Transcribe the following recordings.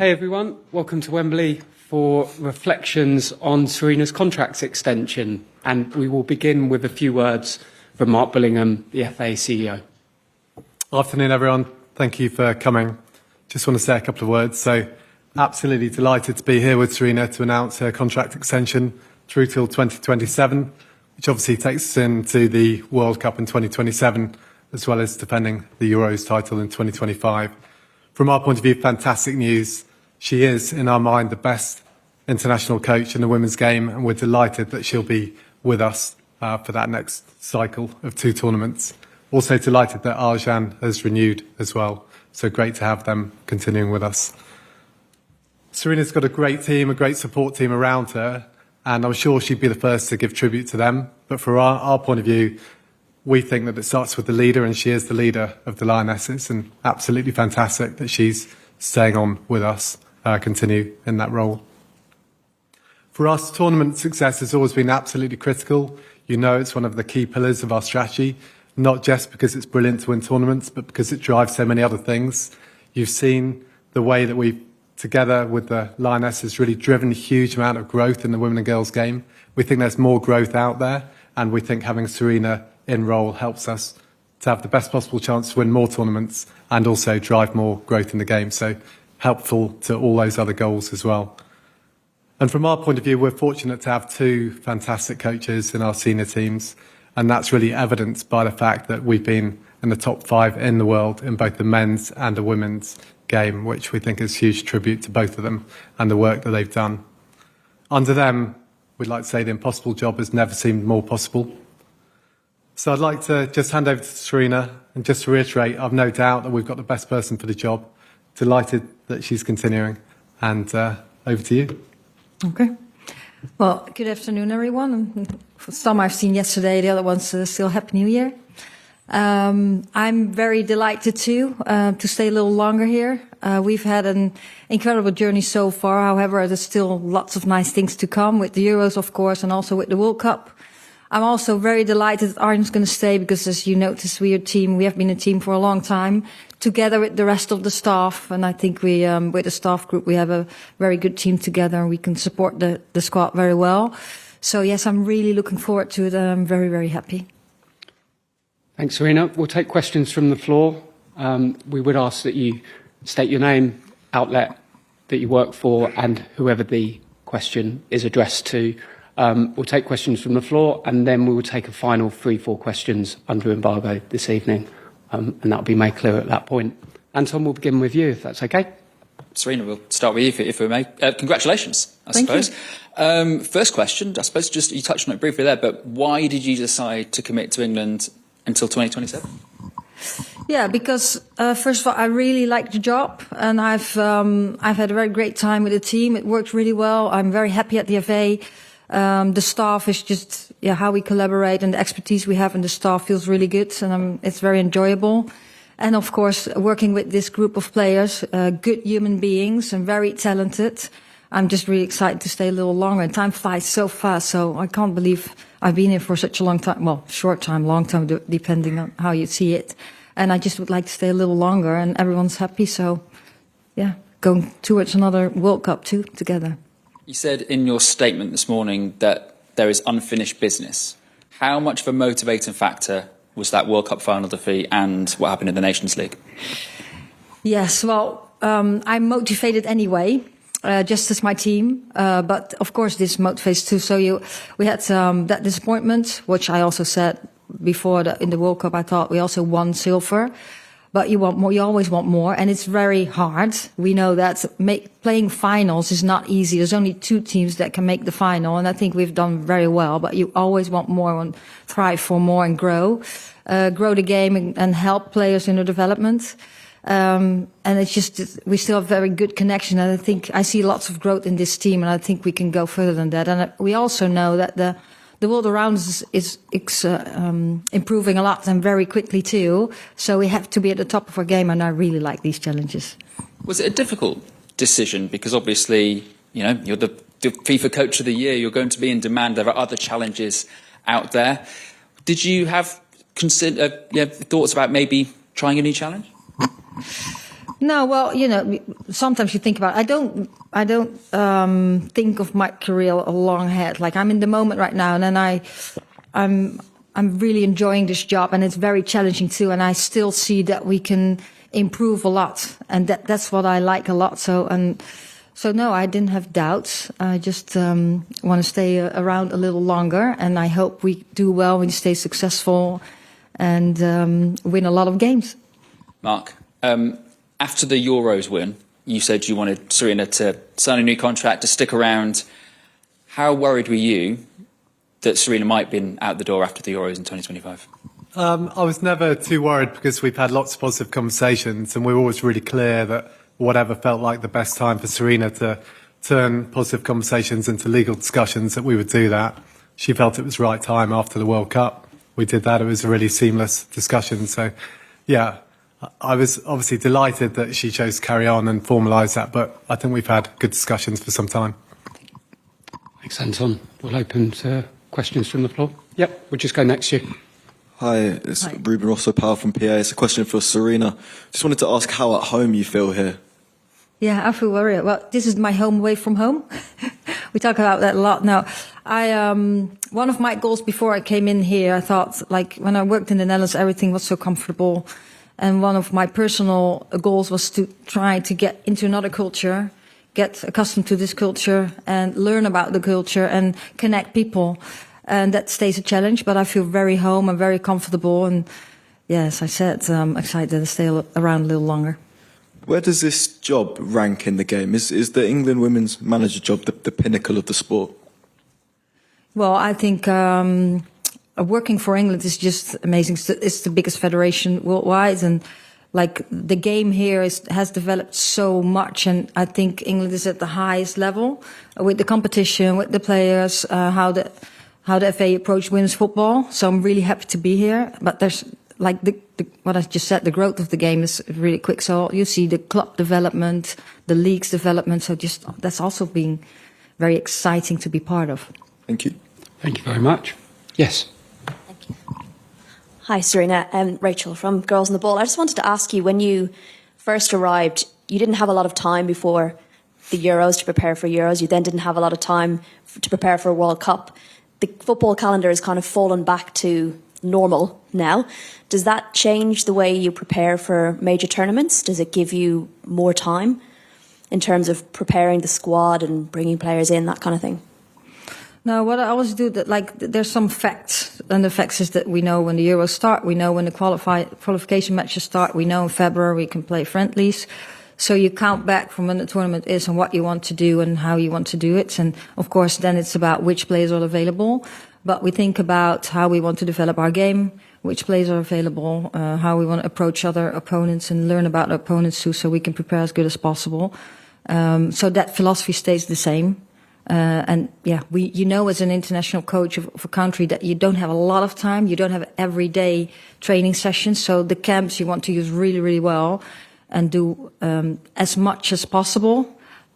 Hey everyone, welcome to Wembley for reflections on Serena's contract extension. And we will begin with a few words from Mark Billingham, the FA CEO. Afternoon everyone, thank you for coming. Just want to say a couple of words. So, absolutely delighted to be here with Serena to announce her contract extension through till 2027, which obviously takes us into the World Cup in 2027, as well as defending the Euros title in 2025. From our point of view, fantastic news. She is, in our mind, the best international coach in the women's game, and we're delighted that she'll be with us for that next cycle of 2 tournaments. Also delighted that Arjan has renewed as well. So great to have them continuing with us. Serena's got a great team, a great support team around her, and I'm sure she'd be the first to give tribute to them. But from our point of view, we think that it starts with the leader, and she is the leader of the Lionesses, and absolutely fantastic that she's staying on with us, continue in that role. For us, tournament success has always been absolutely critical. You know, it's one of the key pillars of our strategy, not just because it's brilliant to win tournaments, but because it drives so many other things. You've seen the way that we've, together with the Lionesses, really driven a huge amount of growth in the women and girls game. We think there's more growth out there, and we think having Serena in role helps us to have the best possible chance to win more tournaments and also drive more growth in the game. So helpful to all those other goals as well. And from our point of view, we're fortunate to have 2 fantastic coaches in our senior teams, and that's really evidenced by the fact that we've been in the top 5 in the world in both the men's and the women's game, which we think is a huge tribute to both of them and the work that they've done. Under them, we'd like to say the impossible job has never seemed more possible. So I'd like to just hand over to Serena and just to reiterate, I've no doubt that we've got the best person for the job. Delighted that she's continuing. And over to you. Okay. Well, good afternoon, everyone. For some I've seen yesterday, the other ones still Happy New Year. I'm very delighted to stay a little longer here. We've had an incredible journey so far. However, there's still lots of nice things to come with the Euros, of course, and also with the World Cup. I'm also very delighted that Arjan's going to stay because, as you notice, we have been a team for a long time, together with the rest of the staff. And I think we, with the staff group, we have a very good team together, and we can support the squad very well. So yes, I'm really looking forward to it, and I'm very, very happy. Thanks, Serena. We'll take questions from the floor. We would ask that you state your name, outlet that you work for, and whoever the question is addressed to. We'll take questions from the floor, and then we will take a final 3-4 questions under embargo this evening, and that'll be made clear at that point. Anton, we'll begin with you, if that's okay. Serena, we'll start with you, if we may. Congratulations, I suppose. First question, I suppose just you touched on it briefly there, but why did you decide to commit to England until 2027? Yeah, because first of all, I really like the job, and I've had a very great time with the team. It works really well. I'm very happy at the FA. The staff is just, how we collaborate, and the expertise we have in the staff feels really good, and it's very enjoyable. And of course, working with this group of players, good human beings and very talented, I'm just really excited to stay a little longer. And time flies so fast, so I can't believe I've been here for such a long time. Well, short time, long time, depending on how you see it. And I just would like to stay a little longer, and everyone's happy. So, going towards another World Cup too, together. You said in your statement this morning that there is unfinished business. How much of a motivating factor was that World Cup final defeat and what happened in the Nations League? Yes, well, I'm motivated anyway, just as my team. But of course, this motivates too. So we had that disappointment, which I also said before in the World Cup. I thought we also won silver. But you want more. You always want more, and it's very hard. We know that playing finals is not easy. There's only 2 teams that can make the final, and I think we've done very well. But you always want more and thrive for more and grow the game and help players in their development. And it's just we still have very good connection, and I think I see lots of growth in this team, and I think we can go further than that. And we also know that the world around us is improving a lot and very quickly too. So we have to be at the top of our game, and I really like these challenges. Was it a difficult decision? Because obviously, you're the FIFA Coach of the Year. You're going to be in demand. There are other challenges out there. Did you have thoughts about maybe trying a new challenge? No, well, sometimes you think about it. I don't think of my career a long ahead. Like I'm in the moment right now, and then I'm really enjoying this job, and it's very challenging too. And I still see that we can improve a lot, and that's what I like a lot. So no, I didn't have doubts. I just want to stay around a little longer, and I hope we do well, we stay successful, and win a lot of games. Mark, after the Euros win, you said you wanted Serena to sign a new contract, to stick around. How worried were you that Serena might be out the door after the Euros in 2025? I was never too worried because we've had lots of positive conversations, and we were always really clear that whatever felt like the best time for Serena to turn positive conversations into legal discussions, that we would do that. She felt it was the right time after the World Cup. We did that. It was a really seamless discussion. So, yeah, I was obviously delighted that she chose to carry on and formalise that, but I think we've had good discussions for some time. Thanks, Anton. We'll open to questions from the floor. Yep, we'll just go next to you. Hi, it's Ruben Rosso, Power from PA. It's a question for Serena. Just wanted to ask how at home you feel here. Yeah, I feel worried. Well, this is my home away from home. We talk about that a lot now. One of my goals before I came in here, I thought, like, when I worked in the Netherlands, everything was so comfortable. And one of my personal goals was to try to get into another culture, get accustomed to this culture, and learn about the culture and connect people. And that stays a challenge, but I feel very home and very comfortable. And yeah, as I said, I'm excited to stay around a little longer. Where does this job rank in the game? Is the England women's manager job the pinnacle of the sport? Well, I think working for England is just amazing. It's the biggest federation worldwide, and like the game here has developed so much, and I think England is at the highest level with the competition, with the players, how the FA approach women's football. So I'm really happy to be here. But there's like what I just said, the growth of the game is really quick. So you see the club development, the league's development. So just that's also been very exciting to be part of. Thank you. Thank you very much. Yes. Thank you. Hi, Serena. Rachel from Girls on the Ball. I just wanted to ask you, when you first arrived, you didn't have a lot of time before the Euros to prepare for Euros. You then didn't have a lot of time to prepare for a World Cup. The football calendar has kind of fallen back to normal now. Does that change the way you prepare for major tournaments? Does it give you more time in terms of preparing the squad and bringing players in, that kind of thing? No, what I always do, there's some facts, and the facts is that we know when the Euros start, we know when the qualification matches start, we know in February we can play friendlies. So you count back from when the tournament is and what you want to do and how you want to do it. And of course, then it's about which players are available. But we think about how we want to develop our game, which players are available, how we want to approach other opponents and learn about our opponents too, so we can prepare as good as possible. So that philosophy stays the same. And yeah, as an international coach of a country that you don't have a lot of time, you don't have everyday training sessions. So the camps you want to use really, really well and do as much as possible,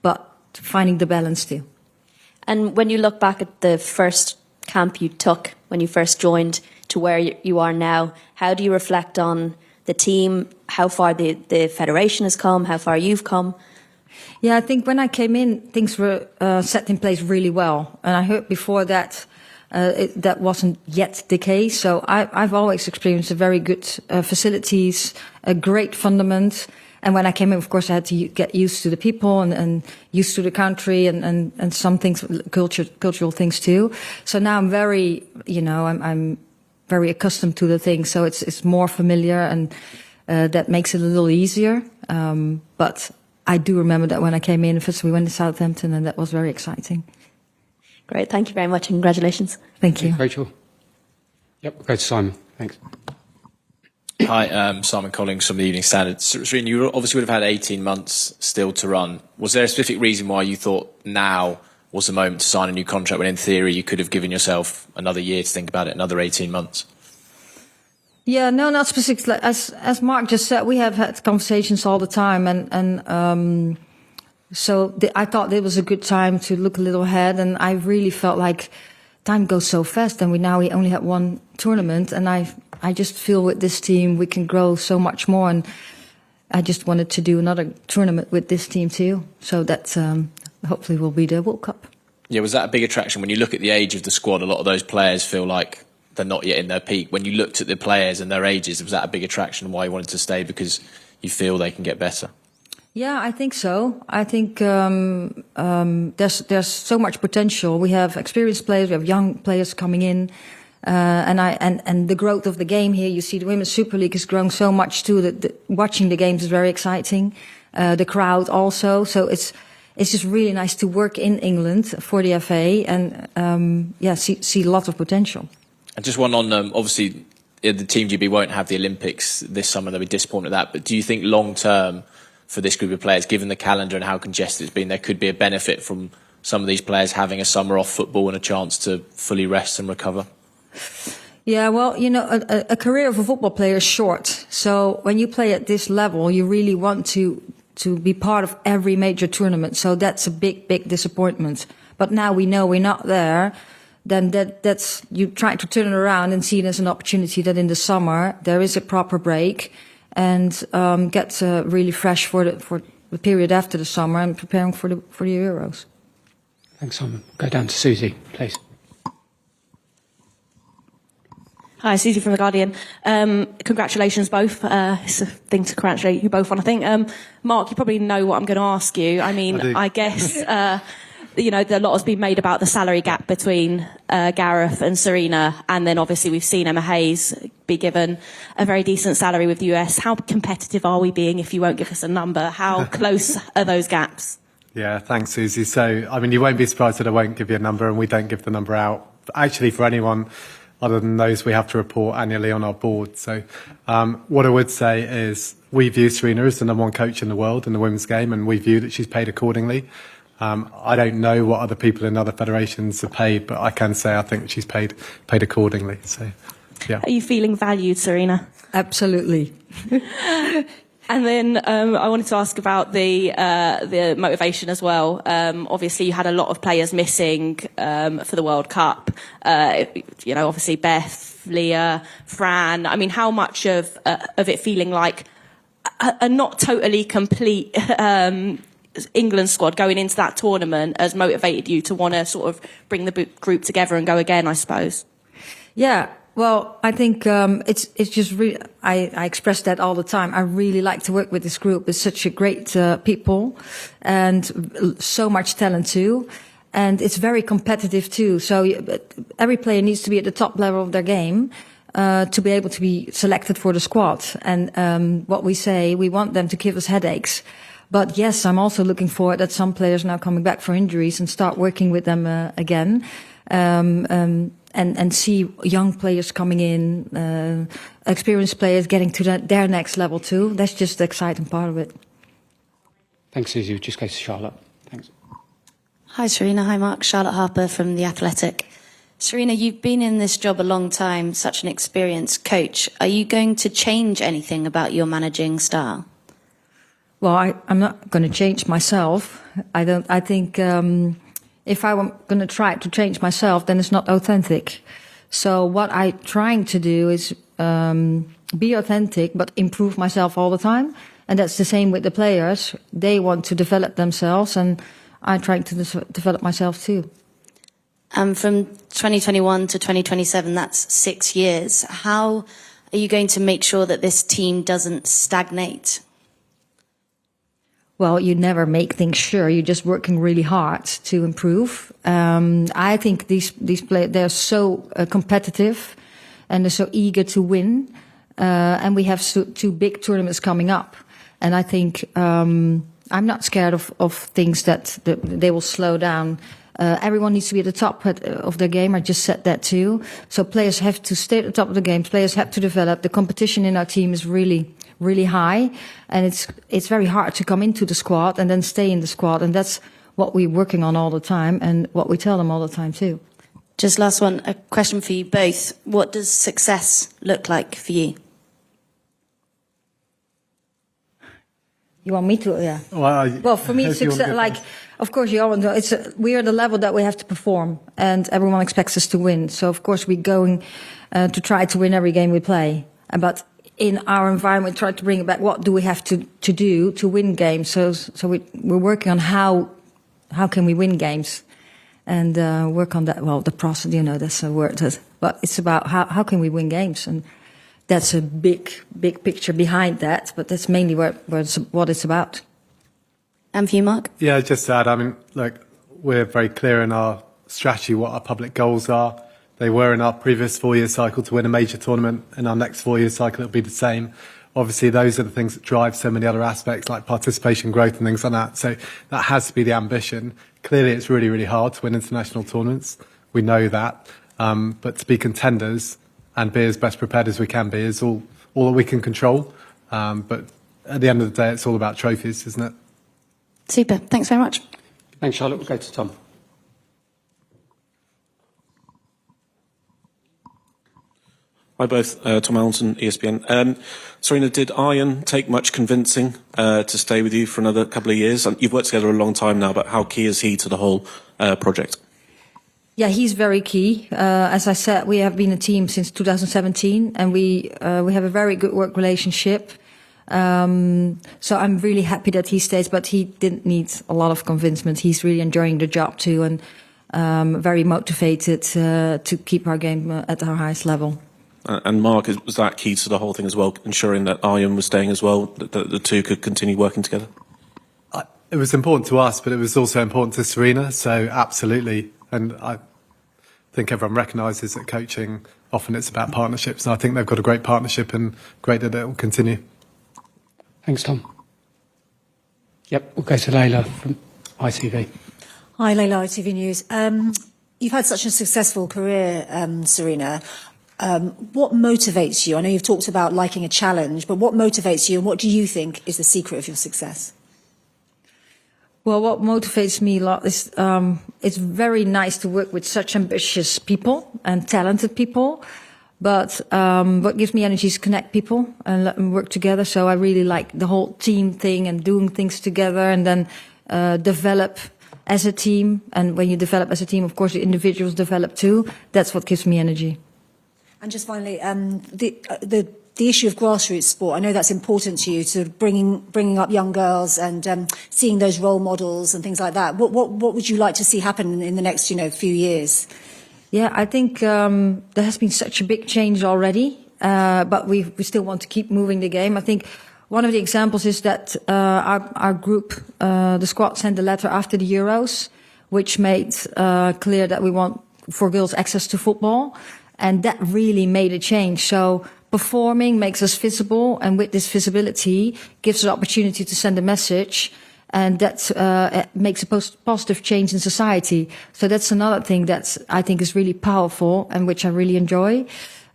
but finding the balance too. And when you look back at the first camp you took when you first joined to where you are now, how do you reflect on the team, how far the federation has come, how far you've come? Yeah, I think when I came in, things were set in place really well. And I heard before that that wasn't yet the case. So I've always experienced a very good facilities, a great fundament. And when I came in, of course, I had to get used to the people and used to the country and some things, cultural things too. So now I'm very, I'm very accustomed to the things. So it's more familiar, and that makes it a little easier. But I do remember that when I came in, first we went to Southampton, and that was very exciting. Great. Thank you very much, and congratulations. Thank you. Thanks, Rachel. Yep, we'll go to Simon. Thanks. Hi, Simon Collins from the Evening Standard. Serena, you obviously would have had 18 months still to run. Was there a specific reason why you thought now was the moment to sign a new contract, when in theory you could have given yourself another year to think about it, another 18 months? Yeah, no, not specifically. As Mark just said, we have had conversations all the time, and so I thought it was a good time to look a little ahead, and I really felt like time goes so fast, and we only had one tournament, and I just feel with this team we can grow so much more, and I just wanted to do another tournament with this team too. So that hopefully will be the World Cup. Yeah, was that a big attraction? When you look at the age of the squad, a lot of those players feel like they're not yet in their peak. When you looked at the players and their ages, was that a big attraction why you wanted to stay? Because you feel they can get better? Yeah, I think so. I think there's so much potential. We have experienced players, we have young players coming in, and the growth of the game here. You see, the Women's Super League has grown so much too. That watching the games is very exciting. The crowd also. So it's just really nice to work in England for the FA and see lots of potential. And just one on obviously the Team GB won't have the Olympics this summer. They'll be disappointed at that. But do you think long term, for this group of players, given the calendar and how congested it's been, there could be a benefit from some of these players having a summer off football and a chance to fully rest and recover? Yeah, well, you know, a career of a football player is short. So when you play at this level, you really want to be part of every major tournament. So that's a big disappointment. But now we know we're not there. Then that's you try to turn it around and see it as an opportunity that in the summer there is a proper break and get really fresh for the period after the summer and preparing for the Euros. Thanks, Simon. Go down to Susie, please. Hi, Susie from The Guardian. Congratulations both. It's a thing to congratulate you both on, I think. Mark, you probably know what I'm going to ask you. I mean, I guess, you know, a lot has been made about the salary gap between Gareth and Serena, and then obviously we've seen Emma Hayes be given a very decent salary with the US. How competitive are we being, if you won't give us a number? How close are those gaps? Yeah, thanks, Susie. So, I mean, you won't be surprised that I won't give you a number, and we don't give the number out, actually, for anyone other than those we have to report annually on our board. So what I would say is we view Serena as the #1 coach in the world in the women's game, and we view that she's paid accordingly. I don't know what other people in other federations are paid, but I can say I think that she's paid accordingly. So, yeah. Are you feeling valued, Serena? Absolutely. And then I wanted to ask about the motivation as well. Obviously, you had a lot of players missing for the World Cup. You know, obviously Beth, Leah, Fran. I mean, how much of it feeling like a not totally complete England squad going into that tournament has motivated you to want to sort of bring the group together and go again, I suppose? Yeah. Well, I think it's just really, I express that all the time. I really like to work with this group. It's such a great people and so much talent too. And it's very competitive too. So every player needs to be at the top level of their game to be able to be selected for the squad. And what we say, we want them to give us headaches. But yes, I'm also looking forward that some players are now coming back for injuries and start working with them again. And see young players coming in, experienced players getting to their next level too. That's just the exciting part of it. Thanks, Susie. We'll just go to Charlotte. Thanks. Hi, Serena. Hi, Mark. Charlotte Harper from The Athletic. Serena, you've been in this job a long time, such an experienced coach. Are you going to change anything about your managing style? Well, I'm not going to change myself. I think if I were going to try to change myself, then it's not authentic. So what I'm trying to do is be authentic, but improve myself all the time. And that's the same with the players. They want to develop themselves, and I'm trying to develop myself too. From 2021 to 2027, that's 6 years. How are you going to make sure that this team doesn't stagnate? Well, you never make things sure. You're just working really hard to improve. I think these players, they're so competitive and they're so eager to win. And we have two big tournaments coming up. And I think I'm not scared of things that they will slow down. Everyone needs to be at the top of their game. I just said that too. So players have to stay at the top of the game. Players have to develop. The competition in our team is really high, and it's very hard to come into the squad and then stay in the squad, and that's what we're working on all the time and what we tell them all the time too. Just last one, a question for you both. What does success look like for you? You want me to? Yeah. Well, for me, success, like, of course, you all know, we are the level that we have to perform, and everyone expects us to win. So, of course, we're going to try to win every game we play. But in our environment, try to bring it back. What do we have to do to win games? So we're working on how can we win games, and work on that. Well, the process, that's a word, but it's about how can we win games, and that's a big picture behind that. But that's mainly what it's about. And for you, Mark? Yeah, just to add, I mean, look, we're very clear in our strategy what our public goals are. They were in our previous 4-year cycle to win a major tournament. In our next 4-year cycle, it'll be the same. Obviously, those are the things that drive so many other aspects like participation, growth and things like that. So that has to be the ambition. Clearly, it's really, really hard to win international tournaments. We know that. But to be contenders and be as best prepared as we can be is all that we can control. But at the end of the day, it's all about trophies, isn't it? Super. Thanks very much. Thanks, Charlotte. We'll go to Tom. Hi both, Tom Allenton, ESPN. Serena, did Ian take much convincing to stay with you for another couple of years? And you've worked together a long time now, but how key is he to the whole project? Yeah, he's very key. As I said, we have been a team since 2017, and we have a very good work relationship. So I'm really happy that he stays, but he didn't need a lot of convincement. He's really enjoying the job too, and very motivated to keep our game at our highest level. And Mark, was that key to the whole thing as well, ensuring that Ian was staying as well, that the two could continue working together? It was important to us, but it was also important to Serena, so absolutely. And I think everyone recognises that coaching, often it's about partnerships, and I think they've got a great partnership and great that it will continue. Thanks, Tom. Yep, we'll go to Layla from ITV. Hi, Layla, ITV News. You've had such a successful career, Serena. What motivates you? I know you've talked about liking a challenge, but what motivates you, and what do you think is the secret of your success? Well, what motivates me a lot is it's very nice to work with such ambitious people and talented people. But what gives me energy is connect people and let them work together. So I really like the whole team thing and doing things together, and then develop as a team. And when you develop as a team, of course, the individuals develop too. That's what gives me energy. And just finally, the issue of grassroots sport, I know that's important to you, sort of bringing up young girls and seeing those role models and things like that. What would you like to see happen in the next few years? Yeah, I think there has been such a big change already, but we still want to keep moving the game. I think one of the examples is that our group, the squad, sent a letter after the Euros, which made clear that we want for girls access to football, and that really made a change. So performing makes us visible, and with this visibility gives us opportunity to send a message. And that makes a positive change in society. So that's another thing that I think is really powerful and which I really enjoy.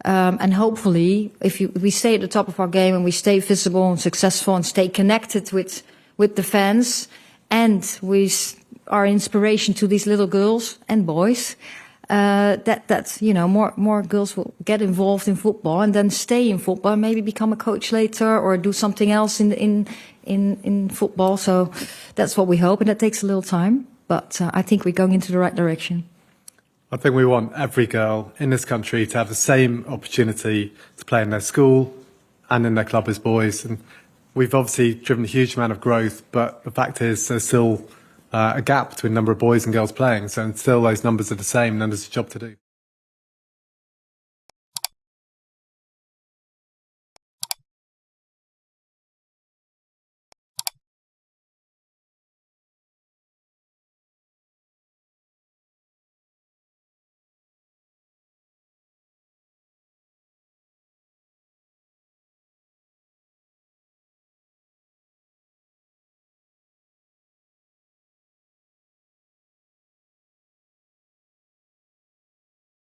And hopefully, if we stay at the top of our game and we stay visible and successful and stay connected with the fans, and we are inspiration to these little girls and boys, more girls will get involved in football and then stay in football and maybe become a coach later or do something else in football. So that's what we hope, and that takes a little time, but I think we're going into the right direction. I think we want every girl in this country to have the same opportunity to play in their school and in their club as boys. And we've obviously driven a huge amount of growth, but the fact is there's still a gap between the number of boys and girls playing. So until those numbers are the same, then there's a job to do.